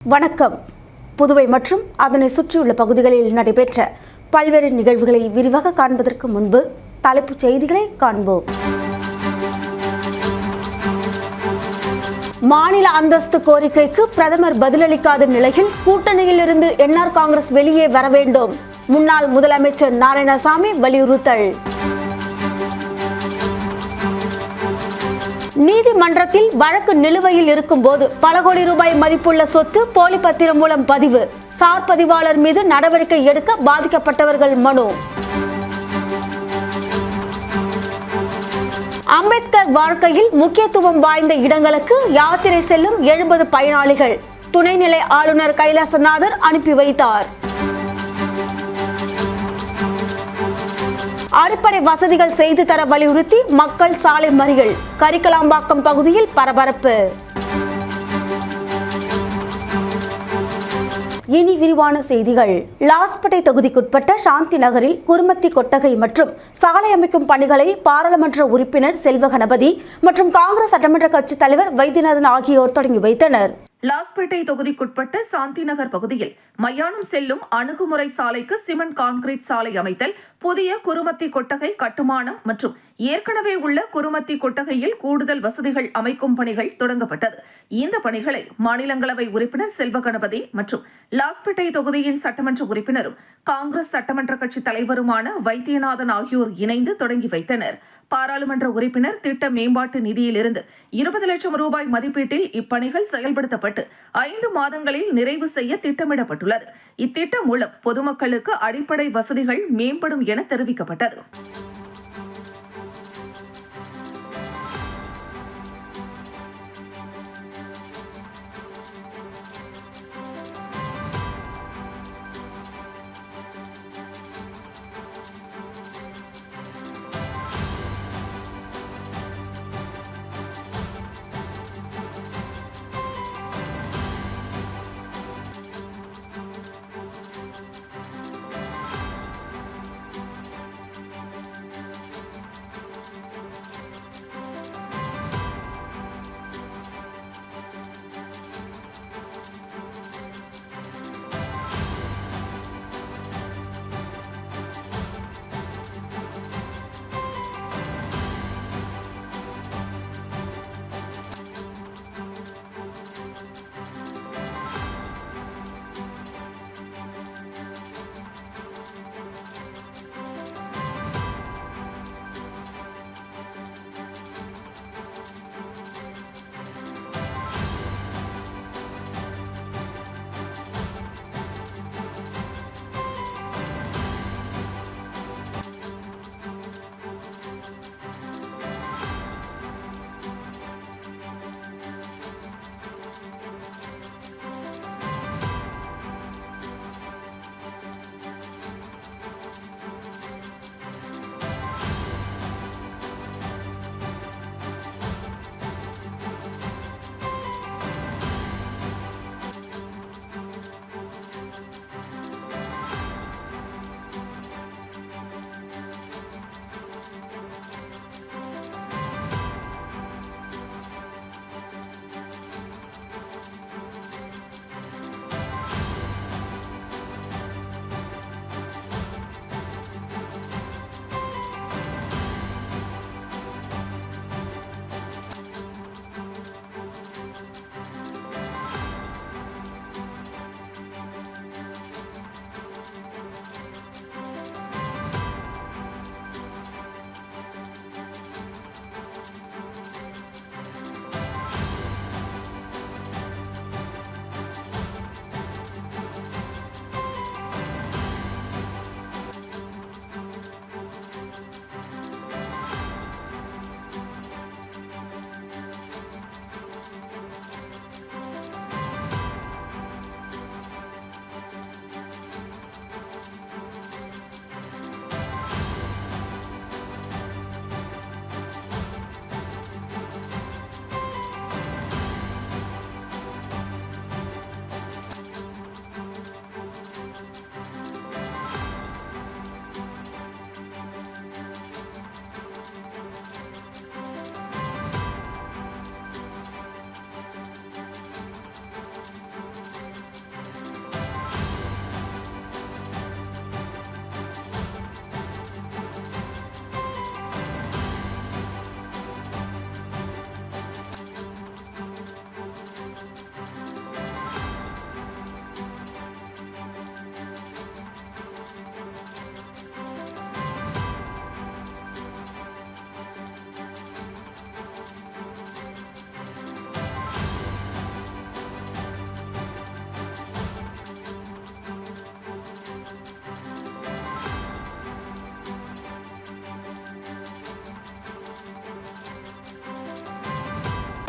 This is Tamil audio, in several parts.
வணக்கம். புதுவை மற்றும் அதனை சுற்றியுள்ள பகுதிகளில் நடைபெற்ற பல்வேறு நிகழ்வுகளை விரிவாக காண்பதற்கு முன்பு தலைப்புச் செய்திகளை காண்போம். மாநில அந்தஸ்து கோரிக்கைக்கு பிரதமர் பதிலளிக்காத நிலையில் கூட்டணியிலிருந்து என்ஆர் காங்கிரஸ் வெளியே வர வேண்டும். முன்னாள் முதலமைச்சர் நாராயணசாமி வலியுறுத்தல். நீதிமன்றத்தில் வழக்கு நிலுவையில் இருக்கும் போது பல கோடி ரூபாய் மதிப்புள்ள சொத்து போலி பத்திரம் மூலம் பதிவு. சார் பதிவாளர் மீது நடவடிக்கை எடுக்க பாதிக்கப்பட்டவர்கள் மனு. அம்பேத்கர் வாழ்க்கையில் முக்கியத்துவம் வாய்ந்த இடங்களுக்கு யாத்திரை செல்லும் 70 பயனாளிகள் துணைநிலை ஆளுநர் கைலாசநாதர் அனுப்பி வைத்தார். அடிப்படை வசதிகள் செய்து தர வலியுறுத்தி மக்கள் சாலை மறியல். கரிக்கலாம்பாக்கம் பகுதியில் பரபரப்பு. இனி விரிவான செய்திகள். லாஸ்பேட்டை தொகுதிக்குட்பட்ட சாந்தி நகரில் குருமத்தி கொட்டகை மற்றும் சாலை அமைக்கும் பணிகளை பாராளுமன்ற உறுப்பினர் செல்வ கணபதி மற்றும் காங்கிரஸ் சட்டமன்ற கட்சித் தலைவர் வைத்தியநாதன் ஆகியோர் தொடங்கி வைத்தனர். லாஸ்பேட்டை தொகுதிக்குட்பட்ட சாந்தி நகர் பகுதியில் மயானம் செல்லும் அணுகுமுறை சாலைக்கு சிமெண்ட் கான்கிரீட் சாலை அமைத்தல், புதிய குருமத்தி கொட்டகை கட்டுமானம் மற்றும் ஏற்கனவே உள்ள குருமத்தி கொட்டகையில் கூடுதல் வசதிகள் அமைக்கும் பணிகள் தொடங்கப்பட்டது. இந்த பணிகளை மாநிலங்களவை உறுப்பினர் செல்வ கணபதி மற்றும் லாஸ்பேட்டை தொகுதியின் சட்டமன்ற உறுப்பினரும் காங்கிரஸ் சட்டமன்ற கட்சி தலைவருமான வைத்தியநாதன் ஆகியோர் இணைந்து தொடங்கி வைத்தனர். பாராளுமன்ற உறுப்பினர் திட்ட மேம்பாட்டு நிதியிலிருந்து 20 லட்சம் ரூபாய் மதிப்பீட்டில் இப்பணிகள் செயல்படுத்தப்பட்டு 5 மாதங்களில் நிறைவு செய்ய திட்டமிடப்பட்டுள்ளது. இத்திட்டம் மூலம் பொதுமக்களுக்கு அடிப்படை வசதிகள் மேம்படும் என தெரிவிக்கப்பட்டது.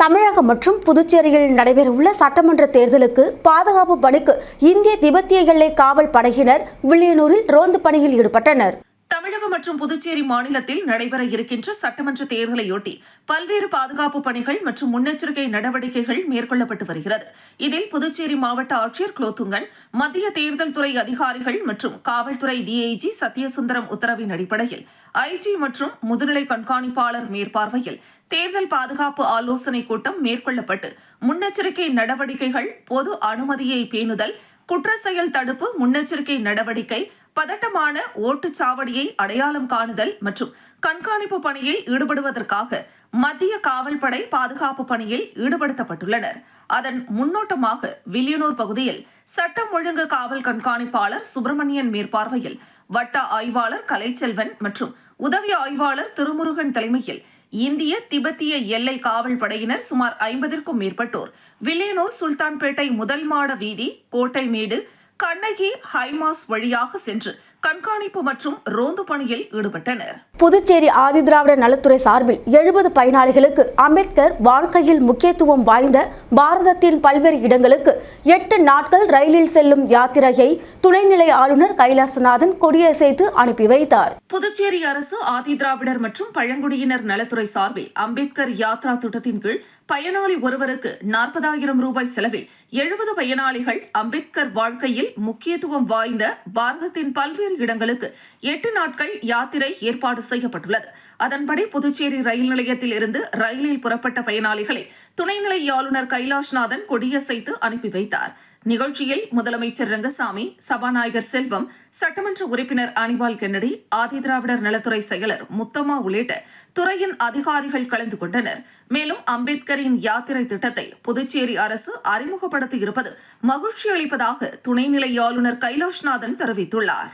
தமிழகம் மற்றும் புதுச்சேரியில் நடைபெறவுள்ள சட்டமன்ற தேர்தலுக்கு பாதுகாப்பு பணிக்கு இந்திய திபெத்திய எல்லை காவல் படையினர் வில்லியனூரில் ரோந்து பணியில் ஈடுபட்டனர். தமிழகம் மற்றும் புதுச்சேரி மாநிலத்தில் நடைபெற இருக்கின்ற சட்டமன்ற தேர்தலையொட்டி பல்வேறு பாதுகாப்பு பணிகள் மற்றும் முன்னெச்சரிக்கை நடவடிக்கைகள் மேற்கொள்ளப்பட்டு வருகிறது. இதில் புதுச்சேரி மாவட்ட ஆட்சியர் குலோத்துங்கன், மத்திய தேர்தல் துறை அதிகாரிகள் மற்றும் காவல்துறை டிஐஜி சத்யசுந்தரம் உத்தரவின் அடிப்படையில் ஐஜி மற்றும் முதுநிலை கண்காணிப்பாளர் மேற்பார்வையில் தேர்தல் பாதுகாப்பு ஆலோசனைக் கூட்டம் மேற்கொள்ளப்பட்டு முன்னெச்சரிக்கை நடவடிக்கைகள், பொது அனுமதியை பேணுதல், குற்ற செயல் தடுப்பு முன்னெச்சரிக்கை நடவடிக்கை, பதட்டமான ஓட்டுச்சாவடியை அடையாளம் காணுதல் மற்றும் கண்காணிப்பு பணியில் ஈடுபடுவதற்காக மத்திய காவல்படை பாதுகாப்பு பணியில் ஈடுபடுத்தப்பட்டுள்ளனர். அதன் முன்னோட்டமாக வில்லியனூர் பகுதியில் சட்டம் ஒழுங்கு காவல் கண்காணிப்பாளர் சுப்பிரமணியன் மேற்பார்வையில் வட்ட ஆய்வாளர் கலைச்செல்வன் மற்றும் உதவி ஆய்வாளர் திருமுருகன் தலைமையில் இந்திய திபெத்திய எல்லை காவல் படையினர் சுமார் 50க்கும் மேற்பட்டோர் வில்லியனூர், சுல்தான்பேட்டை, முதல் மாட வீதி, கோட்டைமேடு, கண்ணகி, ஹைமாஸ் வழியாக சென்று கண்காணிப்பு மற்றும் ரோந்து பணியில் ஈடுபட்டனர். புதுச்சேரி ஆதிதிராவிட நலத்துறை சார்பில் 70 பயனாளிகளுக்கு அம்பேத்கர் வாழ்க்கையில் முக்கியத்துவம் வாய்ந்த பாரதத்தின் பல்வேறு இடங்களுக்கு 8 நாட்கள் ரயிலில் செல்லும் யாத்திரையை துணைநிலை ஆளுநர் கைலாசநாதன் கொடியசைத்து அனுப்பி வைத்தார். புதுச்சேரி அரசு ஆதிதிராவிடர் மற்றும் பழங்குடியினர் நலத்துறை சார்பில் அம்பேத்கர் யாத்ரா திட்டத்தின் கீழ் பயனாளி ஒருவருக்கு 40,000 ரூபாய் செலவில் 70 பயனாளிகள் அம்பேத்கர் வாழ்க்கையில் முக்கியத்துவம் வாய்ந்த பாரதத்தின் பல்வேறு இடங்களுக்கு 8 நாட்கள் யாத்திரை ஏற்பாடு செய்யப்பட்டுள்ளது. அதன்படி புதுச்சேரி ரயில் நிலையத்தில் இருந்து ரயிலில் புறப்பட்ட பயனாளிகளை துணைநிலை ஆளுநர் கைலாஷ்நாதன் கொடியசைத்து அனுப்பி வைத்தார். நிகழ்ச்சியில் முதலமைச்சர் ரங்கசாமி, சபாநாயகர் செல்வம், சட்டமன்ற உறுப்பினர் அனிபால் கென்னடி, ஆதிதிராவிடர் நலத்துறை செயலர் முத்தம்மா உள்ளிட்ட துறையின் அதிகாரிகள் கலந்து கொண்டனர். மேலும் அம்பேத்கரின் யாத்திரை திட்டத்தை புதுச்சேரி அரசு அறிமுகப்படுத்தி இருப்பது மகிழ்ச்சி அளிப்பதாக துணைநிலை ஆளுநர் கைலாஷ்நாதன் தெரிவித்துள்ளார்.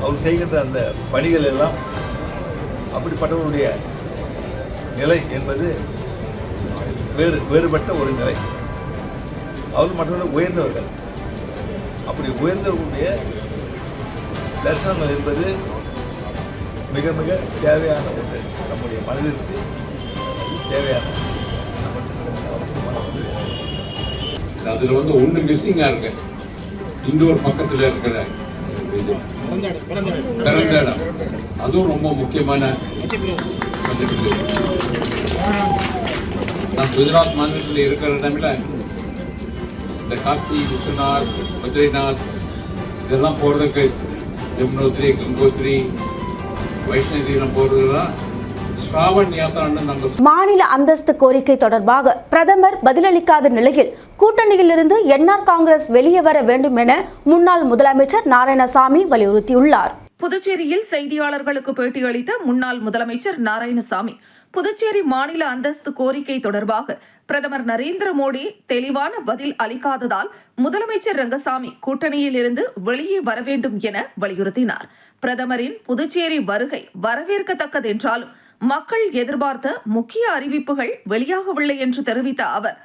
அவர் செய்கின்ற அந்த பணிகள் எல்லாம் அப்படிப்பட்டவருடைய நிலை என்பது வேறுபட்ட ஒரு நிலை. அவர் மற்றவர்கள் உயர்ந்தவர்கள். அப்படி உயர்ந்தவர்களுடைய தரிசனம் என்பது மிக மிக தேவையான ஒன்று. நம்முடைய மனதிற்கு தேவையான அதில் ஒன்று மிஸ்ஸிங்காக இருக்கு. இன்னொரு பக்கத்தில் இருக்கிற பிறந்த இடம், அதுவும் ரொம்ப முக்கியமான. நான் குஜராத் மாநிலத்தில் இருக்கிற இடமில்ல இந்த காசி, விஸ்வநாத், பத்ரிநாத் இதெல்லாம் போகிறதுக்கு யமுனோத்ரி, கங்கோத்ரி, வைஷ்ணவீரம் போகிறதுலாம் ஸ்ராவன் யாத்திரான்னு நாங்கள். மாநில அந்தஸ்து கோரிக்கை தொடர்பாக பிரதமர் பதிலளிக்காத நிலையில் கூட்டணியிலிருந்து என்ஆர் காங்கிரஸ் வெளியே வர வேண்டும் என முன்னாள் முதலமைச்சர் நாராயணசாமி வலியுறுத்தியுள்ளார். புதுச்சேரியில் செய்தியாளர்களுக்கு பேட்டியளித்த முன்னாள் முதலமைச்சர் நாராயணசாமி, புதுச்சேரி மாநில அந்தஸ்து கோரிக்கை தொடர்பாக பிரதமர் நரேந்திர மோடி தெளிவான பதில் அளிக்காததால் முதலமைச்சர் ரங்கசாமி கூட்டணியில் இருந்து வெளியே வர வேண்டும் என வலியுறுத்தினார். பிரதமரின் புதுச்சேரி வருகை வரவேற்கத்தக்கது என்றாலும் மக்கள் எதிர்பார்த்த முக்கிய அறிவிப்புகள் வெளியாகவில்லை என்று தெரிவித்த அவர்,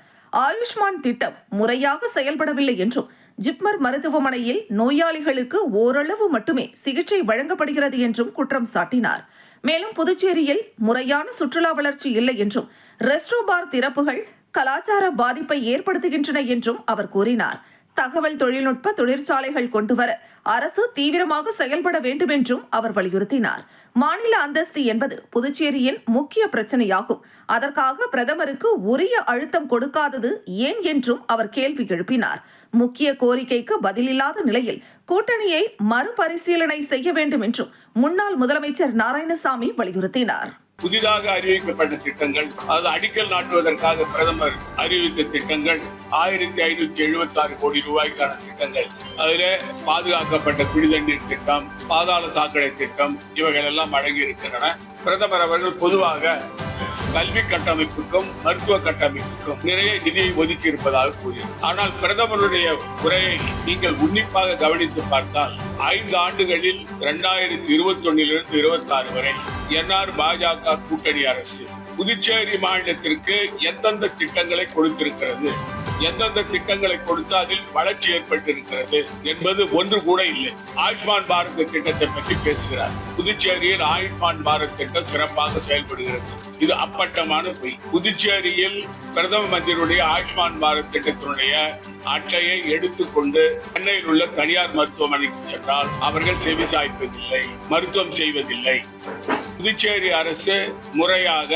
ஆயுஷ்மான் திட்டம் முறையாக செயல்படவில்லை என்றும் ஜிப்மர் மருத்துவமனையில் நோயாளிகளுக்கு ஓரளவு மட்டுமே சிகிச்சை வழங்கப்படுகிறது என்றும் குற்றம் சாட்டினார். மேலும் புதுச்சேரியில் முறையான சுற்றுலா வளர்ச்சி இல்லை என்றும் ரெஸ்டோ பார் திறப்புகள் கலாச்சார பாதிப்பை ஏற்படுத்துகின்றன என்றும் அவர் கூறினார். தகவல் தொழில்நுட்ப தொழிற்சாலைகள் கொண்டுவர அரசு தீவிரமாக செயல்பட வேண்டும் என்றும் அவர் வலியுறுத்தினார். மாநில அந்தஸ்து என்பது புதுச்சேரியின் முக்கிய பிரச்சனையாகும். அதற்காக பிரதமருக்கு உரிய அழுத்தம் கொடுக்காதது ஏன் என்றும் அவர் கேள்வி எழுப்பினார். முக்கிய கோரிக்கைக்கு பதிலில்லாத நிலையில் கூட்டணியை மறுபரிசீலனை செய்ய வேண்டும் என்றும் முன்னாள் முதலமைச்சர் நாராயணசாமி வலியுறுத்தினார். புதிதாக அறிவிக்கப்பட்ட திட்டங்கள், அதாவது அடிக்கல் நாட்டுவதற்காக பிரதமர் அறிவித்த திட்டங்கள் 1576 கோடி ரூபாய்க்கான திட்டங்கள். அதிலே பாதுகாக்கப்பட்ட குடிதண்ணீர் திட்டம், பாதாள சாக்கடை திட்டம் இவைகள் எல்லாம் அடங்கி இருக்கின்றன. பிரதமர் அவர்கள் பொதுவாக கல்வி கட்டமைப்புக்கும் மருத்துவ கட்டமைப்புக்கும் நிறைய நிதியை ஒதுக்கி இருப்பதாக கூறினார். ஆனால் பிரதமருடைய உரையை நீங்கள் உன்னிப்பாக கவனித்து பார்த்தால் 5 ஆண்டுகளில் 2021 26 வரை என்ஆர் பாஜக கூட்டணி அரசு புதுச்சேரி மாநிலத்திற்கு எந்தெந்த திட்டங்களை கொடுத்திருக்கிறது, எந்தெந்த திட்டங்களை கொடுத்து அதில் வளர்ச்சி ஏற்பட்டிருக்கிறது என்பது ஒன்று கூட இல்லை. ஆயுஷ்மான் பாரத் திட்டத்தை பற்றி பேசுகிறார். புதுச்சேரியில் ஆயுஷ்மான் பாரத் திட்டம் சிறப்பாக செயல்படுகிறது. இது அப்பட்டமான பொய். புதுச்சேரியில் பிரதம மந்திரியுடைய ஆயுஷ்மான் பாரத் திட்டத்தினுடைய அட்டையை எடுத்துக்கொண்டு சென்னையில் உள்ள தனியார் மருத்துவமனைக்கு சென்றால் அவர்கள் செவி சாய்ப்பதில்லை, மருத்துவம் செய்வதில்லை. புதுச்சேரி அரசு முறையாக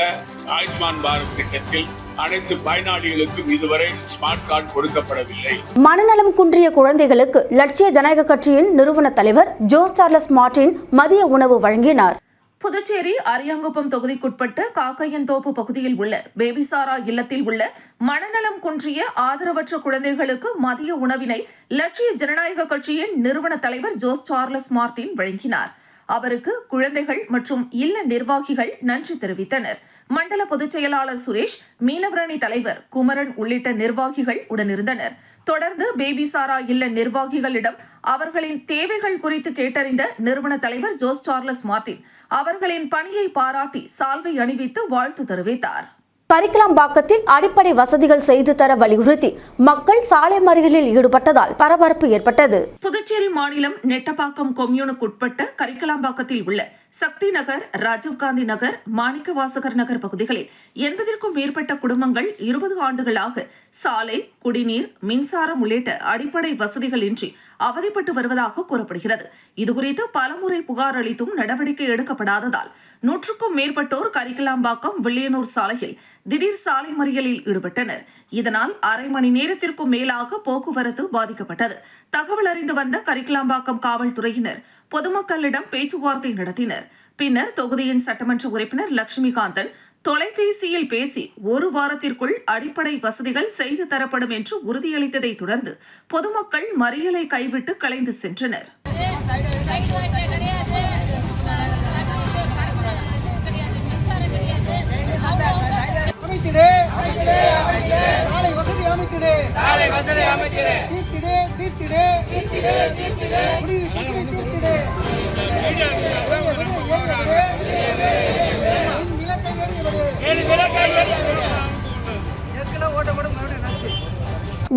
ஆயுஷ்மான் பாரத் திட்டத்தில் அனைத்து பயனாளிகளுக்கும் இதுவரை ஸ்மார்ட் கார்டு கொடுக்கப்படவில்லை. மனநலம் குன்றிய குழந்தைகளுக்கு லட்சிய ஜனநாயக கட்சியின் நிறுவன தலைவர் ஜோஸ் சார்லஸ் மார்டின் மதிய உணவு வழங்கினார். புதுச்சேரி அரியாங்குப்பம் தொகுதிக்குட்பட்ட காக்கையன்தோப்பு பகுதியில் உள்ள பேபிசாரா இல்லத்தில் உள்ள மனநலம் குன்றிய ஆதரவற்ற குழந்தைகளுக்கு மதிய உணவினை லட்சிய ஜனநாயக கட்சியின் நிறுவன தலைவர் ஜோஸ் சார்லஸ் மார்டின் வழங்கினார். அவருக்கு குழந்தைகள் மற்றும் இல்ல நிர்வாகிகள் நன்றி தெரிவித்தனர். மண்டல பொதுச் செயலாளர் சுரேஷ், மீனவரணி தலைவர் குமரன் உள்ளிட்ட நிர்வாகிகள் உடனிருந்தனர். தொடர்ந்து பேபிசாரா இல்ல நிர்வாகிகளிடம் அவர்களின் தேவைகள் குறித்து கேட்டறிந்த நிறுவன தலைவர் ஜோஸ் சார்லஸ் மார்டின் அவர்களின் பணியை பாராட்டி சால்வை அணிவித்து வாழ்த்து தெரிவித்தார். கரிக்கலாம்பாக்கத்தில் அடிப்படை வசதிகள் செய்து தர வலியுறுத்தி மக்கள் சாலை மறியலில் ஈடுபட்டதால் பரபரப்பு ஏற்பட்டது. புதுச்சேரி மாநிலம் நெட்டப்பாக்கம் கொம்யூனுக்குட்பட்ட கரிக்கலாம்பாக்கத்தில் உள்ள சக்தி நகர், ராஜீவ்காந்தி நகர், மாணிக்கவாசகர் நகர் பகுதிகளில் 80க்கும் மேற்பட்ட குடும்பங்கள் 20 ஆண்டுகளாக சாலை, குடிநீர், மின்சாரம் உள்ளிட்ட அடிப்படை வசதிகள் இன்றி அவதிப்பட்டு வருவதாக கூறப்படுகிறது. இதுகுறித்து பலமுறை புகார் அளித்தும் நடவடிக்கை எடுக்கப்படாததால் 100க்கும் மேற்பட்டோர் கரிக்கலாம்பாக்கம் வில்லியனூர் சாலையில் திடீர் சாலை மறியலில் ஈடுபட்டனர். இதனால் அரை மணி நேரத்திற்கும் மேலாக போக்குவரத்து பாதிக்கப்பட்டது. தகவல் அறிந்து வந்த கரிக்கலாம்பாக்கம் காவல்துறையினர் பொதுமக்களிடம் பேச்சுவார்த்தை நடத்தினர். பின்னர் தொகுதியின் சட்டமன்ற உறுப்பினர் லட்சுமிகாந்தன் தொலைபேசியில் பேசி 1 வாரத்திற்குள் அடிப்படை வசதிகள் செய்து தரப்படும் என்று உறுதியளித்ததை தொடர்ந்து பொதுமக்கள் மறியலை கைவிட்டு கலைந்து சென்றனர்.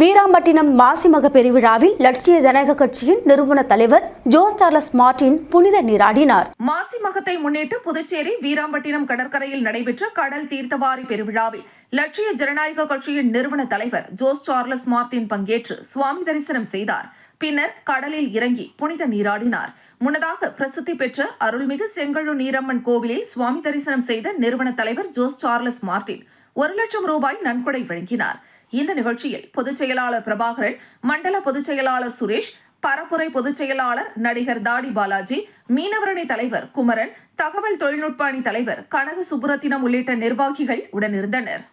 வீராம்பட்டினம் மாசிமக பெருவிழாவில் லட்சிய ஜனநாயக கட்சியின் நிறுவன தலைவர் ஜோஸ் சார்லஸ் மார்டின் புனித நீராடினார். மாசிமகத்தை முன்னிட்டு புதுச்சேரி வீராம்பட்டினம் கடற்கரையில் நடைபெற்ற கடல் தீர்த்தவாரி பெருவிழாவில் லட்சிய ஜனநாயக கட்சியின் நிறுவன தலைவர் ஜோஸ் சார்லஸ் மார்டின் பங்கேற்று சுவாமி தரிசனம் செய்தார். பின்னர் கடலில் இறங்கி புனித நீராடினார். முன்னதாக பிரசித்தி பெற்ற அருள்மிகு செங்கழு நீரம்மன் கோவிலில் சுவாமி தரிசனம் செய்த நிறுவன தலைவர் ஜோஸ் சார்லஸ் மார்டின் 1 லட்சம் ரூபாய் நன்கொடை வழங்கினார். இந்த நிகழ்ச்சியில் பொதுச் செயலாளர் பிரபாகரன், மண்டல பொதுச் செயலாளர் சுரேஷ், பரப்புரை பொதுச் செயலாளர் நடிகர் தாடி பாலாஜி, மீனவரணி தலைவர் குமரன், தகவல் தொழில்நுட்ப அணி தலைவர் கனக சுப்புரத்தினம் உள்ளிட்ட நிர்வாகிகள் உடனிருந்தனர்.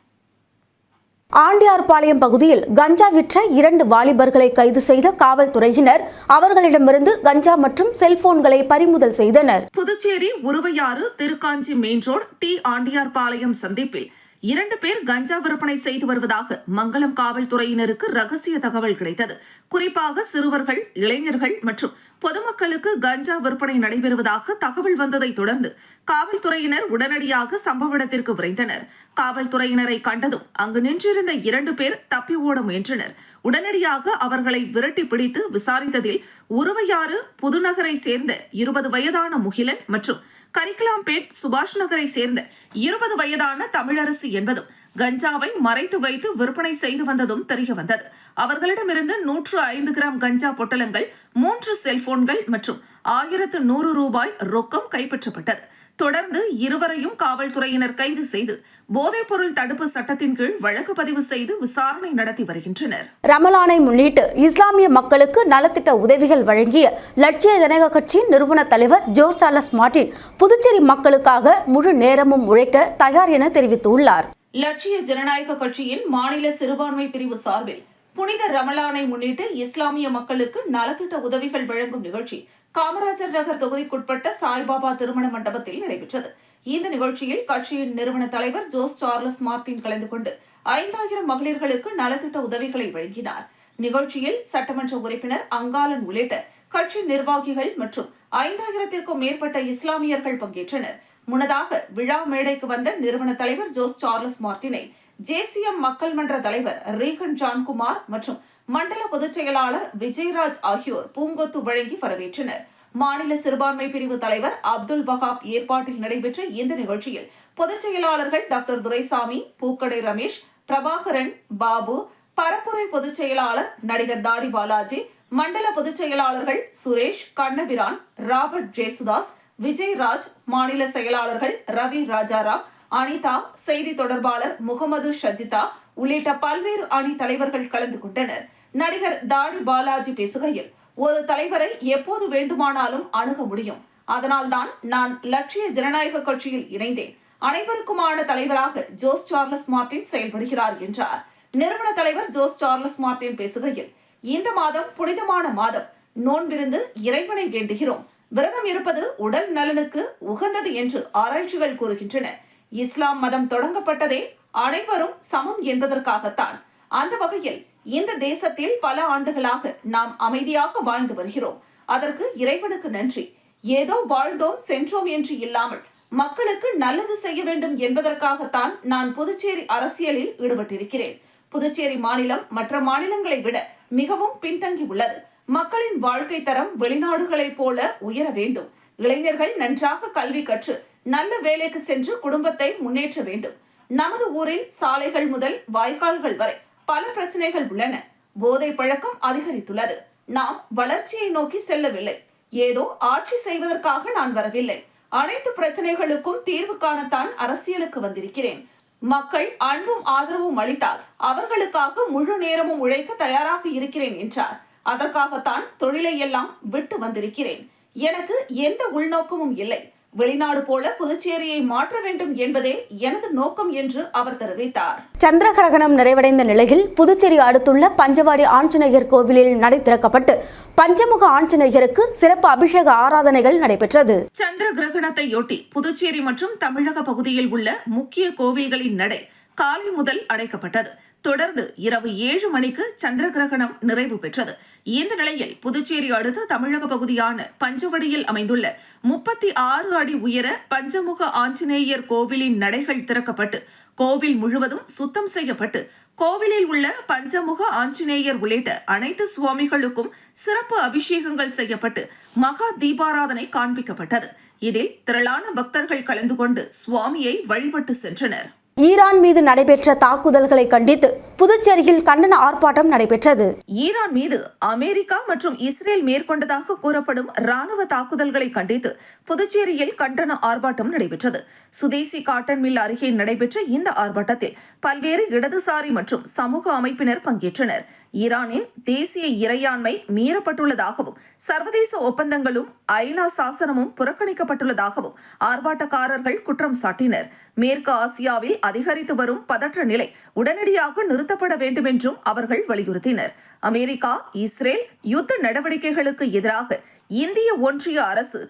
ஆண்டியார்பாளையம் பகுதியில் கஞ்சா விற்ற 2 வாலிபர்களை கைது செய்த காவல்துறையினர் அவர்களிடமிருந்து கஞ்சா மற்றும் செல்போன்களை பறிமுதல் செய்தனர். Puducherry Uruvaiyaru Thirukanji main road T Andiyarpalayam சந்திப்பில் 2 பேர் கஞ்சா விற்பனை செய்து வருவதாக மங்கலம் காவல்துறையினருக்கு ரகசிய தகவல் கிடைத்தது. குறிப்பாக சிறுவர்கள், இளைஞர்கள் மற்றும் பொதுமக்களுக்கு கஞ்சா விற்பனை நடைபெறுவதாக தகவல் வந்ததை தொடர்ந்து காவல்துறையினர் உடனடியாக சம்பவ இடத்திற்கு விரைந்தனர். காவல்துறையினரை கண்டதும் அங்கு நின்றிருந்த 2 பேர் தப்பி ஓட முயன்றனர். உடனடியாக அவர்களை விரட்டி பிடித்து விசாரித்ததில் உருவையாறு புதுநகரை சேர்ந்த 20 வயதான முகிலன் மற்றும் கரிக்கலாம்பேட் சுபாஷ் நகரை சேர்ந்த 20 வயதான தமிழரசி என்பதும் கஞ்சாவை மறைத்து வைத்து விற்பனை செய்து வந்ததும் தெரியவந்தது. அவர்களிடமிருந்து 105 கிராம் கஞ்சா பொட்டலங்கள், 3 செல்போன்கள் மற்றும் 1100 ரூபாய் ரொக்கம் கைப்பற்றப்பட்டது. தொடர்ந்து இருவரையும் காவல்துறையினர் கைது செய்து போதைப் பொருள் தடுப்பு சட்டத்தின் கீழ் வழக்கு பதிவு செய்து விசாரணை நடத்தி வருகின்றனர். ரமலானை முன்னிட்டு இஸ்லாமிய மக்களுக்கு நலத்திட்ட உதவிகள் வழங்கிய லட்சிய ஜனநாயக கட்சியின் நிறுவன தலைவர் ஜோஸ் சார்லஸ் மார்டின் புதுச்சேரி மக்களுக்காக முழு நேரமும் உழைக்க தயார் என தெரிவித்துள்ளார். லட்சிய ஜனநாயக கட்சியின் மாநில சிறுபான்மை பிரிவு சார்பில் புனித ரமலானை முன்னிட்டு இஸ்லாமிய மக்களுக்கு நலத்திட்ட உதவிகள் வழங்கும் நிகழ்ச்சி காமராஜர் நகர் தொகுதிக்குட்பட்ட சாய்பாபா திருமண மண்டபத்தில் நடைபெற்றது. இந்த நிகழ்ச்சியில் கட்சியின் நிறுவன தலைவர் ஜோஸ் சார்லஸ் மார்டின் கலந்து கொண்டு 5000 மகளிர்களுக்கு நலத்திட்ட உதவிகளை வழங்கினார். நிகழ்ச்சியில் சட்டமன்ற உறுப்பினர் அங்காளன் உள்ளிட்ட கட்சி நிர்வாகிகள் மற்றும் 5000த்திற்கும் மேற்பட்ட இஸ்லாமியர்கள் பங்கேற்றனர். முன்னதாக விழா மேடைக்கு வந்த நிறுவன தலைவர் ஜோஸ் சார்லஸ் மார்டினை ஜேசிஎம் மக்கள் மன்ற தலைவர் ரீகன் ஜான்குமார் மற்றும் மண்டல பொதுச் செயலாளர் விஜயராஜ் ஆகியோர் பூங்கொத்து வழங்கி வரவேற்றனர். மாநில சிறுபான்மை பிரிவு தலைவர் அப்துல் வஹாப் ஏற்பாட்டில் நடைபெற்ற இந்த நிகழ்ச்சியில் பொதுச் செயலாளர்கள் டாக்டர் துரைசாமி, பூக்கடை ரமேஷ், பிரபாகரன், பாபு, பரப்புரை பொதுச் செயலாளர் நடிகர் தாடி பாலாஜி, மண்டல பொதுச் செயலாளர்கள் சுரேஷ், கண்ணபிரான், ராபர்ட் ஜேசுதாஸ், விஜயராஜ், மாநில செயலாளர்கள் ரவி ராஜாராம், அனிதா, செய்தி தொடர்பாளர் முகமது ஷஜிதா உள்ளிட்ட பல்வேறு அணி தலைவர்கள் கலந்து கொண்டனர். நடிகர் தாடி பாலாஜி பேசுகையில், ஒரு தலைவரை எப்போது வேண்டுமானாலும் அணுக முடியும். அதனால்தான் நான் லட்சிய ஜனநாயக கட்சியில் இணைந்தேன். அனைவருக்குமான தலைவராக ஜோஸ் சார்லஸ் மார்டின் செயல்படுகிறார் என்றார். நிறுவன தலைவர் ஜோஸ் சார்லஸ் மார்டின் பேசுகையில், இந்த மாதம் புனிதமான மாதம். நோன்பிருந்து இறைவனை வேண்டுகிறோம். விரதம் இருப்பது உடல் நலனுக்கு உகந்தது என்று ஆராய்ச்சிகள் கூறுகின்றன. இஸ்லாம் மதம் தொடங்கப்பட்டதே அனைவரும் சமம் என்பதற்காகத்தான். அந்த வகையில் இந்த தேசத்தில் பல ஆண்டுகளாக நாம் அமைதியாக வாழ்ந்து வருகிறோம். அதற்கு இறைவனுக்கு நன்றி. ஏதோ வாழ்ந்தோம் சென்றோம் என்று இல்லாமல் மக்களுக்கு நல்லது செய்ய வேண்டும் என்பதற்காகத்தான் நான் புதுச்சேரி அரசியலில் ஈடுபட்டிருக்கிறேன். புதுச்சேரி மாநிலம் மற்ற மாநிலங்களை விட மிகவும் பின்தங்கி உள்ளது. மக்களின் வாழ்க்கை தரம் வெளிநாடுகளைப் போல உயர வேண்டும். இளைஞர்கள் நன்றாக கல்வி கற்று நல்ல வேலைக்கு சென்று குடும்பத்தை முன்னேற்ற வேண்டும். நமது ஊரில் சாலைகள் முதல் வாய்க்கால்கள் வரை பல பிரச்சனைகள் உள்ளன. போதை பழக்கம் அதிகரித்துள்ளது. நாம் வளர்ச்சியை நோக்கி செல்லவில்லை. ஏதோ ஆட்சி செய்வதற்காக நான் வரவில்லை. அனைத்து பிரச்சனைகளுக்கும் தீர்வு காணத்தான் அரசியலுக்கு வந்திருக்கிறேன். மக்கள் அன்பும் ஆதரவும் அளித்தால் அவர்களுக்காக முழு நேரமும் உழைக்க தயாராக இருக்கிறேன் என்றார். அதற்காகத்தான் தொழிலை எல்லாம் விட்டு வந்திருக்கிறேன். எனக்கு எந்த உள்நோக்கமும் இல்லை. வெளிநாடு போல புதுச்சேரியை மாற்ற வேண்டும் என்பதே எனது நோக்கம் என்று அவர் தெரிவித்தார். சந்திரகிரகணம் நிறைவடைந்த நிலையில் புதுச்சேரி அடுத்துள்ள பஞ்சவாடி ஆஞ்சநேயர் கோவிலில் நடை திறக்கப்பட்டு பஞ்சமுக ஆஞ்சநேயருக்கு சிறப்பு அபிஷேக ஆராதனைகள் நடைபெற்றது. சந்திர கிரகணத்தையொட்டி புதுச்சேரி மற்றும் தமிழக பகுதியில் உள்ள முக்கிய கோவில்களின் நடை காலை முதல் அடைக்கப்பட்டது. தொடர்ந்து இரவு 7 மணிக்கு சந்திர கிரகணம் நிறைவு பெற்றது. இந்த நிலையில் புதுச்சேரி அடுத்த தமிழக பகுதியான பஞ்சவடியில் அமைந்துள்ள 36 அடி உயர பஞ்சமுக ஆஞ்சநேயர் கோவிலின் நடைகள் திறக்கப்பட்டு கோவில் முழுவதும் சுத்தம் செய்யப்பட்டு கோவிலில் உள்ள பஞ்சமுக ஆஞ்சநேயர் உள்ளிட்ட அனைத்து சுவாமிகளுக்கும் சிறப்பு அபிஷேகங்கள் செய்யப்பட்டு மகா தீபாராதனை காண்பிக்கப்பட்டது. இதில் திரளான பக்தர்கள் கலந்து கொண்டு சுவாமியை வழிபட்டு சென்றனர். ஈரான் மீது நடைபெற்ற தாக்குதல்களை கண்டித்து புதுச்சேரியில் கண்டன ஆர்ப்பாட்டம் நடைபெற்றது. ஈரான் மீது அமெரிக்கா மற்றும் இஸ்ரேல் மேற்கொண்டதாக கூறப்படும் ராணுவ தாக்குதல்களை கண்டித்து புதுச்சேரியில் கண்டன ஆர்ப்பாட்டம் நடைபெற்றது. சுதேசி காட்டன் மில் அருகே நடைபெற்ற இந்த ஆர்ப்பாட்டத்தில் பல்வேறு இடதுசாரி மற்றும் சமூக அமைப்பினர் பங்கேற்றனர். ஈரானின் தேசிய இறையாண்மை மீறப்பட்டுள்ளதாகவும் சர்வதேச ஒப்பந்தங்களும் ஐநா சாசனமும் புறக்கணிக்கப்பட்டுள்ளதாகவும் ஆர்ப்பாட்டக்காரர்கள் குற்றம் சாட்டினர். மேற்கு ஆசியாவில் அதிகரித்து வரும் பதற்ற நிலை உடனடியாக நிறுத்தப்பட வேண்டும் என்றும் அவர்கள் வலியுறுத்தினர். அமெரிக்கா, இஸ்ரேல் யுத்த நடவடிக்கைகளுக்கு எதிராக இந்திய ஒன்றிய அரசு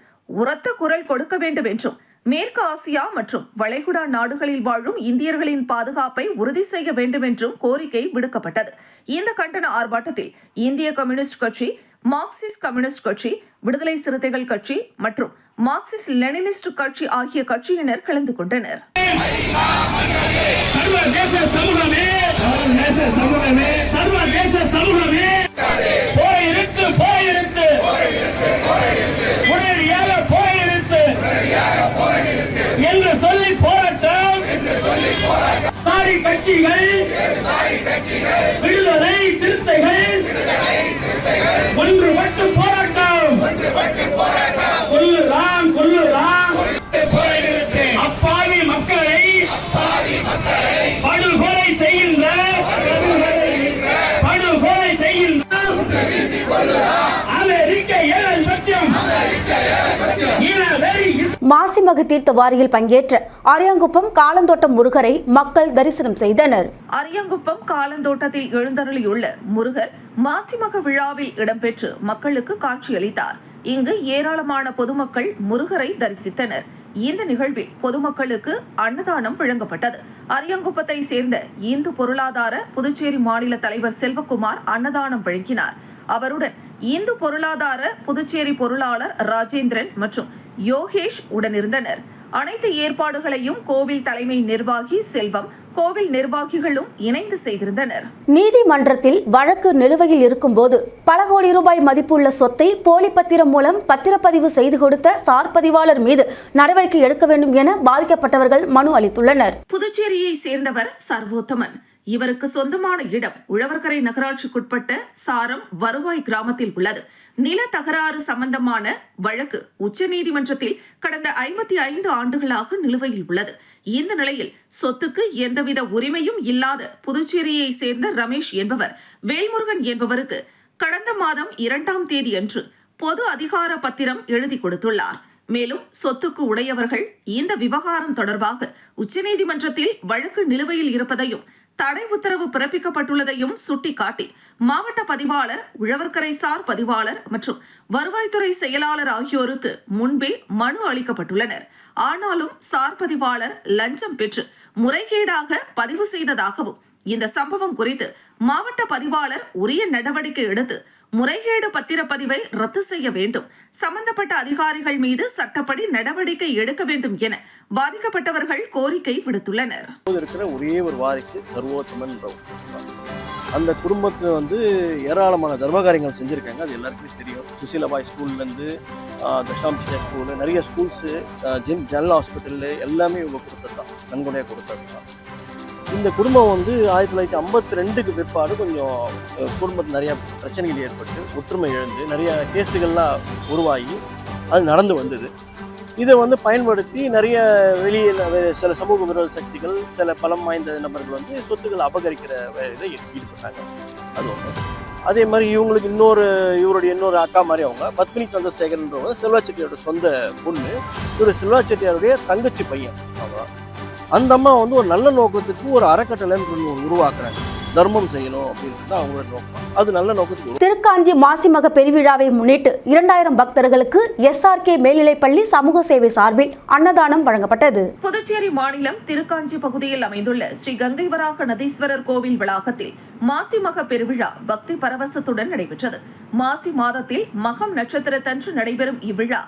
உரத்த குரல் கொடுக்க வேண்டும் என்றும் மேற்கு ஆசியா மற்றும் வளைகுடா நாடுகளில் வாழும் இந்தியர்களின் பாதுகாப்பை உறுதி செய்ய வேண்டும் என்றும் கோரிக்கை விடுக்கப்பட்டது. இந்த கண்டன ஆர்ப்பாட்டத்தில் இந்திய கம்யூனிஸ்ட் கட்சி, மார்க்சிஸ்ட் கம்யூனிஸ்ட் கட்சி, விடுதலை சிறுத்தைகள் கட்சி மற்றும் மார்க்சிஸ்ட் லெனினிஸ்ட் கட்சி ஆகிய கட்சியினர் கலந்து கொண்டனர். என்று சொல்லி போராட்டம் கட்சிகள், விடுதலை சிறுத்தைகள் ஒன்றுபட்டு போராட்டம். கொல்லுறான் அப்பாவி மக்களை படுகொலை செய்கின்ற அமெரிக்க ஏகாதிபத்தியம் மாசிமக தீர்த்த வாரியில் பங்கேற்ற அரியாங்குப்பம் காலந்தோட்டம் முருகரை மக்கள் தரிசனம் செய்தனர். அரியாங்குப்பம் காலந்தோட்டத்தில் எழுந்தருளியுள்ள முருகர் மாசிமக விழாவில் இடம்பெற்று மக்களுக்கு காட்சியளித்தார். இங்கு ஏராளமான பொதுமக்கள் முருகரை தரிசித்தனர். இந்த நிகழ்வில் பொதுமக்களுக்கு அன்னதானம் வழங்கப்பட்டது. அரியாங்குப்பத்தை சேர்ந்த இந்து பொருளாதார புதுச்சேரி மாநில தலைவர் செல்வகுமார் அன்னதானம் வழங்கினார். அவருடன் இந்து பொருளாதார புதுச்சேரி பொருளாளர் ராஜேந்திரன் மற்றும் யோகேஷ் உடனிருந்தனர். அனைத்து ஏற்பாடுகளையும் கோவில் தலைமை நிர்வாகி செல்வம், கோவில் நிர்வாகிகளும் இணைந்து செய்திருந்தனர். நீதிமன்றத்தில் வழக்கு நிலுவையில் இருக்கும்போது பல கோடி ரூபாய் மதிப்புள்ள சொத்தை போலி பத்திரம் மூலம் பத்திரப்பதிவு செய்து கொடுத்த சார் பதிவாளர் மீது நடவடிக்கை எடுக்க வேண்டும் என பாதிக்கப்பட்டவர்கள் மனு அளித்துள்ளனர். புதுச்சேரியை சேர்ந்தவர் சர்வோத்தமன். இவருக்கு சொந்தமான இடம் உழவர்கரை நகராட்சிக்குட்பட்ட சாரம் வருவாய் கிராமத்தில் உள்ளது. நில தகராறு சம்பந்தமான வழக்கு உச்சநீதிமன்றத்தில் கடந்த 55 ஆண்டுகளாக நிலுவையில் உள்ளது. இந்த நிலையில் சொத்துக்கு எந்தவித உரிமையும் இல்லாத புதுச்சேரியை சேர்ந்த ரமேஷ் என்பவர் வேல்முருகன் என்பவருக்கு கடந்த மாதம் 2ஆம் தேதி அன்று பொது அதிகார பத்திரம் எழுதி கொடுத்துள்ளார். மேலும் சொத்துக்கு உடையவர்கள் இந்த விவகாரம் தொடர்பாக உச்சநீதிமன்றத்தில் வழக்கு நிலுவையில் இருப்பதையும் தடை உத்தரவு பிறப்பிக்கப்பட்டுள்ளதையும் சுட்டிக்காட்டி மாவட்ட பதிவாளர், உழவர்கரை சார் பதிவாளர் மற்றும் வருவாய்த்துறை செயலாளர் ஆகியோருக்கு முன்பே மனு அளிக்கப்பட்டுள்ளனர். ஆனாலும் சார் பதிவாளர் லஞ்சம் பெற்று முறைகேடாக பதிவு செய்ததாகவும் இந்த சம்பவம் குறித்து மாவட்ட பதிவாளர் உரிய நடவடிக்கை எடுத்து முறைகேடு பத்திரப்பதிவை ரத்து செய்ய வேண்டும், சம்பந்தப்பட்ட அதிகாரிகள் மீது சட்டப்படி நடவடிக்கை எடுக்க வேண்டும் என பாதிக்கப்பட்டவர்கள் கோரிக்கை விடுத்துள்ளனர். இருக்கிற ஒரே ஒரு வாரிசு சர்வோத்தமன். அந்த குடும்பத்துக்கு ஏராளமான தர்மகாரியங்கள் செஞ்சுருக்காங்க. அது எல்லாருக்குமே தெரியும். சுசீலபாய் ஸ்கூல்லேருந்து தஷாம்சியா ஸ்கூலு, நிறைய ஸ்கூல்ஸு, ஜெனரல் ஹாஸ்பிட்டலு எல்லாமே இவங்க கொடுத்தது தான், நன்கொடையாக கொடுத்தது தான். இந்த குடும்பம் 1952க்கு பிற்பாடு கொஞ்சம் குடும்பத்தில் நிறையா பிரச்சனைகள் ஏற்பட்டு ஒற்றுமை இழந்து நிறைய கேஸுகள்லாம் உருவாகி அது நடந்து வந்தது. இதை பயன்படுத்தி நிறைய வெளியே சில சமூக விரோத சக்திகள், சில பலம் வாய்ந்த நபர்கள் சொத்துக்களை அபகரிக்கிற வேலையில் ஈடுபட்டாங்க. அது ஒன்று. அதே மாதிரி இவங்களுக்கு இவருடைய இன்னொரு அக்கா மாதிரி அவங்க பத்மினி சந்திரசேகரன்றவங்க செல்வா செட்டியாரோட சொந்த பொண்ணு. இவர் செல்வா செட்டியாருடைய தங்கச்சி பையன். அவங்க அந்த அம்மா ஒரு நல்ல நோக்கத்துக்கு ஒரு அறக்கட்டளைன்னு உருவாக்குறாங்க. தர்மம் செய்யணும் அப்படின்றது அவங்களோட நோக்கம். அது நல்ல நோக்கத்துக்கு. திருக்காஞ்சி மாசிமக பெருவிழாவை முன்னிட்டு 2000 பக்தர்களுக்கு SRK மேல்நிலைப்பள்ளி சமூக சேவை சார்பில் அன்னதானம் வழங்கப்பட்டது. புதுச்சேரி மாநிலம் திருக்காஞ்சி பகுதியில் அமைந்துள்ள ஸ்ரீ கங்கை வராக நதீஸ்வரர் கோவில் வளாகத்தில் மாசிமக பெருவிழா பக்தி பரவசத்துடன் நடைபெற்றது. மாசி மாதத்தில் மகம் நட்சத்திரத்தன்று நடைபெறும் இவ்விழா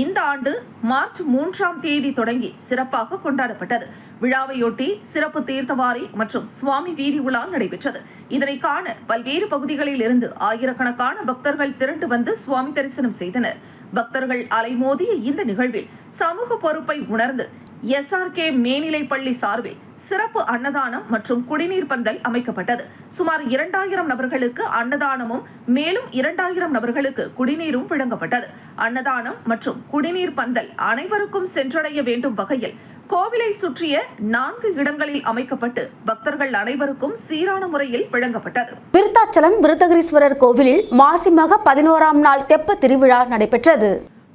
இந்த ஆண்டு மார்ச் 3ஆம் தேதி தொடங்கி சிறப்பாக கொண்டாடப்பட்டது. விழாவையொட்டி சிறப்பு தீர்த்தவாரி மற்றும் சுவாமி வீதி உலா நடைபெற்றது. இதனை காண பல்வேறு பகுதிகளில் இருந்து ஆயிரக்கணக்கான பக்தர்கள் திரண்டு வந்து சுவாமி தரிசனம் செய்தனர். பக்தர்கள் அலைமோதிய இந்த நிகழ்வில் சமூக பொறுப்பை உணர்ந்து SRK மேல்நிலைப்பள்ளி சார்பில் சிறப்பு அன்னதானம் மற்றும் குடிநீர் பந்தல் அமைக்கப்பட்டது. சுமார் 2000 நபர்களுக்கு அன்னதானமும் மேலும் 2000 நபர்களுக்கு குடிநீரும் வழங்கப்பட்டது. அன்னதானம் மற்றும் குடிநீர் பந்தல் அனைவருக்கும் சென்றடைய வேண்டும் வகையில் கோவிலை சுற்றிய 4 இடங்களில் அமைக்கப்பட்டு பக்தர்கள் அனைவருக்கும் சீரான முறையில் வழங்கப்பட்டது. விருத்தாச்சலம் விருத்தகிரீஸ்வரர் கோவிலில் மாசிமக 11ஆம் நாள் தெப்ப திருவிழா நடைபெற்றது.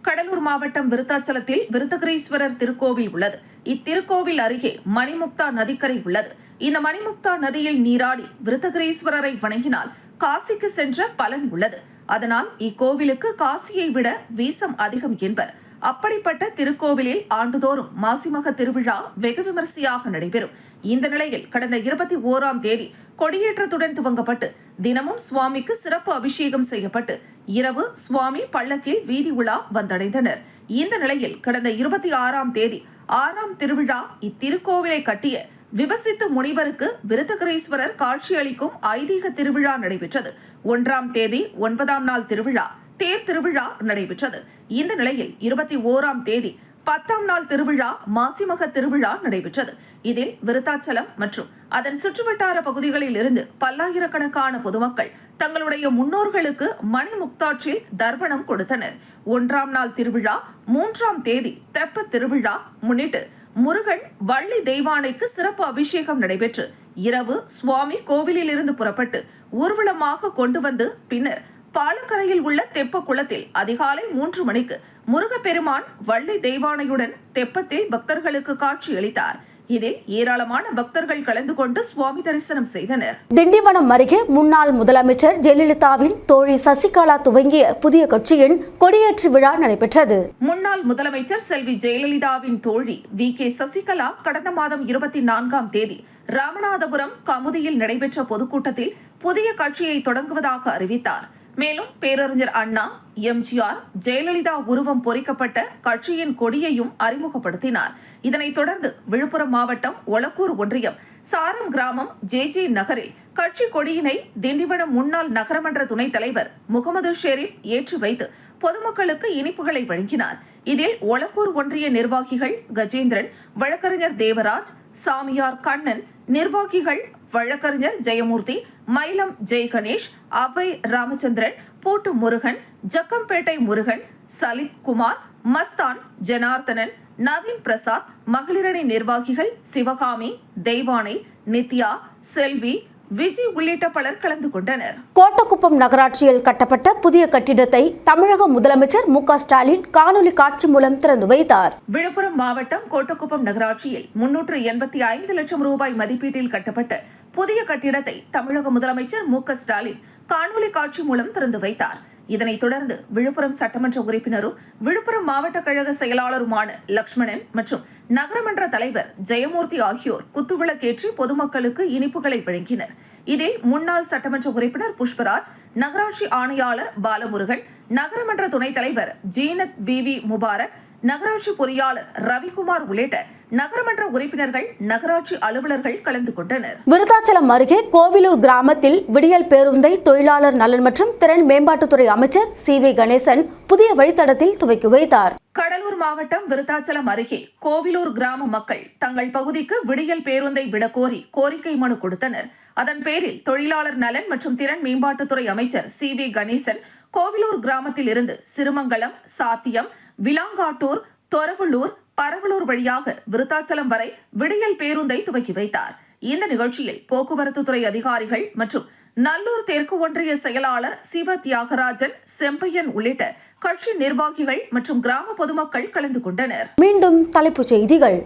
கடலூர் மாவட்டம் விருத்தாச்சலத்தில் விருத்தகிரீஸ்வரர் திருக்கோவில் உள்ளது. இத்திருக்கோவில் அருகே மணிமுக்தா நதிக்கரை உள்ளது. இந்த மணிமுக்தா நதியில் நீராடி விருத்தகிரீஸ்வரரை வணங்கினால் காசிக்கு சென்ற பலன் உள்ளது. அதனால் இக்கோவிலுக்கு காசியை விட வீசம் அதிகம் என்பர். அப்படிப்பட்ட திருக்கோவிலில் ஆண்டுதோறும் மாசிமக திருவிழா வெகு விமரிசையாக நடைபெறும். இந்த நிலையில் கடந்த 21ஆம் தேதி கொடியேற்றத்துடன் துவங்கப்பட்டு தினமும் சுவாமிக்கு சிறப்பு அபிஷேகம் செய்யப்பட்டு இரவு சுவாமி பல்லக்கில் வீதி உலா வந்தடைந்தனர். இந்த நிலையில் கடந்த 26ஆம் தேதி 6ஆம் திருவிழா இத்திருக்கோவிலை கட்டிய விவசித்து முனிவருக்கு விருத்தகிரீஸ்வரர் காட்சியளிக்கும் ஐதீக திருவிழா நடைபெற்றது. 1ஆம் தேதி 9ஆம் நாள் திருவிழா தேர் திருவிழா நடைபெற்றது. இந்த நிலையில் 21ஆம் தேதி 10ஆம் நாள் திருவிழா மாசிமக திருவிழா நடைபெற்றது. இதில் விருத்தாச்சலம் மற்றும் அதன் சுற்றுவட்டார பகுதிகளில் இருந்து பல்லாயிரக்கணக்கான பொதுமக்கள் தங்களுடைய முன்னோர்களுக்கு மணிமுக்தாற்றில் தர்ப்பணம் கொடுத்தனர். 1ஆம் நாள் திருவிழா 3ஆம் தேதி தெப்ப திருவிழா முன்னிட்டு முருகன் வள்ளி தெய்வானைக்கு சிறப்பு அபிஷேகம் நடைபெற்று இரவு சுவாமி கோவிலில் இருந்து புறப்பட்டு ஊர்வலமாக கொண்டு வந்து பின்னர் பாலக்கரையில் உள்ள தெப்ப குளத்தில் அதிகாலை 3 மணிக்கு முருகப்பெருமான் வள்ளி தெய்வானையுடன் தெப்பத்தில் பக்தர்களுக்கு காட்சியளித்தார். இதில் ஏராளமான பக்தர்கள் கலந்து கொண்டு சுவாமி தரிசனம் செய்தனர். திண்டிவனம் அருகே முன்னாள் முதலமைச்சர் ஜெயலலிதாவின் தோழி சசிகலா துவங்கிய புதிய கட்சியின் கொடியேற்று விழா நடைபெற்றது. முன்னாள் முதலமைச்சர் செல்வி ஜெயலலிதாவின் தோழி VK சசிகலா கடந்த மாதம் 24ஆம் தேதி ராமநாதபுரம் கமுதியில் நடைபெற்ற பொதுக்கூட்டத்தில் புதிய கட்சியை தொடங்குவதாக அறிவித்தார். மேலும் பேரறிஞர் அண்ணா, எம்ஜிஆர், ஜெயலலிதா உருவம் பொறிக்கப்பட்ட கட்சியின் கொடியையும் அறிமுகப்படுத்தினார். இதனைத் தொடர்ந்து விழுப்புரம் மாவட்டம் ஒலக்கூர் ஒன்றியம் சாரம் கிராமம் ஜே நகரில் கட்சி கொடியினை திண்டிவனம் முன்னாள் நகரமன்ற துணைத் தலைவர் முகமது ஷெரீப் ஏற்றி வைத்து பொதுமக்களுக்கு இனிப்புகளை வழங்கினார். இதில் ஒலக்கூர் ஒன்றிய நிர்வாகிகள் கஜேந்திரன், வழக்கறிஞர் தேவராஜ், சாமியார் கண்ணன், நிர்வாகிகள் வழக்கறிஞர் ஜெயமூர்த்தி, மயிலம் ஜெயகணேஷ், அபய் ராமச்சந்திரன், பூட்டு முருகன், ஜக்கம்பேட்டை முருகன், சலித் குமார், மஸ்தான், ஜனார்த்தனன், நவீன் பிரசாத், மகளிரணி நிர்வாகிகள் சிவகாமி, தெய்வானை, நித்யா, செல்வி, விஜய் உள்ளிட்ட பலர் கலந்து கொண்டனர். கோட்டக்குப்பம் நகராட்சியில் கட்டப்பட்ட புதிய கட்டிடத்தை தமிழக முதலமைச்சர் மு.க.ஸ்டாலின் காணொலி காட்சி மூலம் திறந்து வைத்தார். விழுப்புரம் மாவட்டம் கோட்டக்குப்பம் நகராட்சியில் 385 லட்சம் ரூபாய் மதிப்பீட்டில் கட்டப்பட்ட புதிய கட்டிடத்தை தமிழக முதலமைச்சர் மு.க.ஸ்டாலின் காணொலி காட்சி மூலம் திறந்து வைத்தார். இதனைத் தொடர்ந்து விழுப்புரம் சட்டமன்ற உறுப்பினரும் விழுப்புரம் மாவட்ட கழக செயலாளருமான லட்சுமணன் மற்றும் நகரமன்ற தலைவர் ஜெயமூர்த்தி ஆகியோர் குத்துவிளக்கேற்றி பொதுமக்களுக்கு இனிப்புகளை வழங்கினர். இதில் முன்னாள் சட்டமன்ற உறுப்பினர் புஷ்பராஜ், நகராட்சி ஆணையாளர் பாலமுருகன், நகரமன்ற துணைத் தலைவர் ஜீனத் பிவி முபாரக், நகராட்சி பொறியாளர் ரவிக்குமார் உள்ளிட்ட நகரமன்ற உறுப்பினர்கள், நகராட்சி அலுவலர்கள் கலந்து கொண்டனர். விருத்தாச்சலம் அருகே கோவிலூர் கிராமத்தில் விடியல் பேருந்தை தொழிலாளர் நலன் மற்றும் திறன் மேம்பாட்டுத்துறை அமைச்சர் சி.வி. கணேசன் புதிய வழித்தடத்தில் துவக்கி வைத்தார். கடலூர் மாவட்டம் விருத்தாச்சலம் அருகே கோவிலூர் கிராம மக்கள் தங்கள் பகுதிக்கு விடியல் பேருந்தை விடக்கோரி கோரிக்கை மனு கொடுத்தனர். அதன் பேரில் தொழிலாளர் நலன் மற்றும் திறன் மேம்பாட்டுத்துறை அமைச்சர் சி.வி. கணேசன் கோவிலூர் கிராமத்தில் இருந்து சிறுமங்கலம், சாத்தியம், விலாங்காட்டூர், தொரவலூர், பரவலூர் வழியாக விருத்தாச்சலம் வரை விடியல் பேருந்தை துவக்கி வைத்தார். இந்த நிகழ்ச்சியில் போக்குவரத்து துறை அதிகாரிகள் மற்றும் நல்லூர் தெற்கு ஒன்றிய செயலாளர் சிவ தியாகராஜன், செம்பையன் உள்ளிட்ட கட்சி நிர்வாகிகள் மற்றும் கிராம பொதுமக்கள் கலந்து கொண்டனர். மீண்டும் தலைப்புச் செய்திகள்.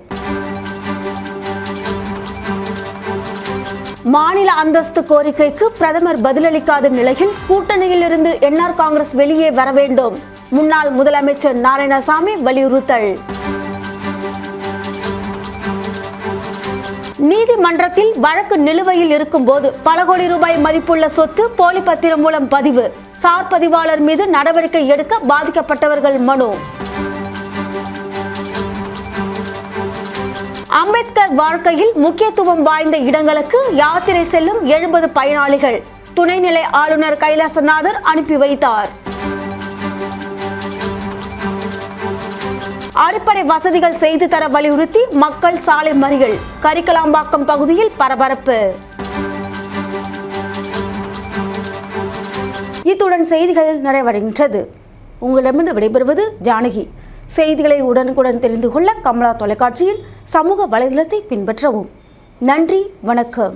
மாநில அந்தஸ்து கோரிக்கைக்கு பிரதமர் பதிலளிக்காத நிலையில் கூட்டணியில் இருந்து என்ஆர் காங்கிரஸ் வெளியே வர வேண்டும். முன்னாள் முதலமைச்சர் நாராயணசாமி வலியுறுத்தல். நீதிமன்றத்தில் வழக்கு நிலுவையில் இருக்கும் போது பல கோடி ரூபாய் மதிப்புள்ள சொத்து போலி பத்திரம் மூலம் பதிவு. சார் பதிவாளர் மீது நடவடிக்கை எடுக்க பாதிக்கப்பட்டவர்கள் மனு. அம்பேத்கர் வாழ்க்கையில் முக்கியத்துவம் வாய்ந்த இடங்களுக்கு யாத்திரை செல்லும் 70 பயனாளிகள் துணைநிலை ஆளுநர் கைலாசநாதர் அனுப்பி வைத்தார். அடிப்படை வசதிகள் செய்து தர வலியுறுத்தி மக்கள் சாலை மறியல். கரிக்கலாம்பாக்கம் பகுதியில் பரபரப்பு. இத்துடன் செய்திகள் நிறைவடைகின்றது. உங்களிடமிருந்து விடைபெறுவது ஜானகி. செய்திகளை உடனுக்குடன் தெரிந்து கொள்ள கமலா தொலைக்காட்சியின் சமூக வலைதளத்தை பின்பற்றவும். நன்றி, வணக்கம்.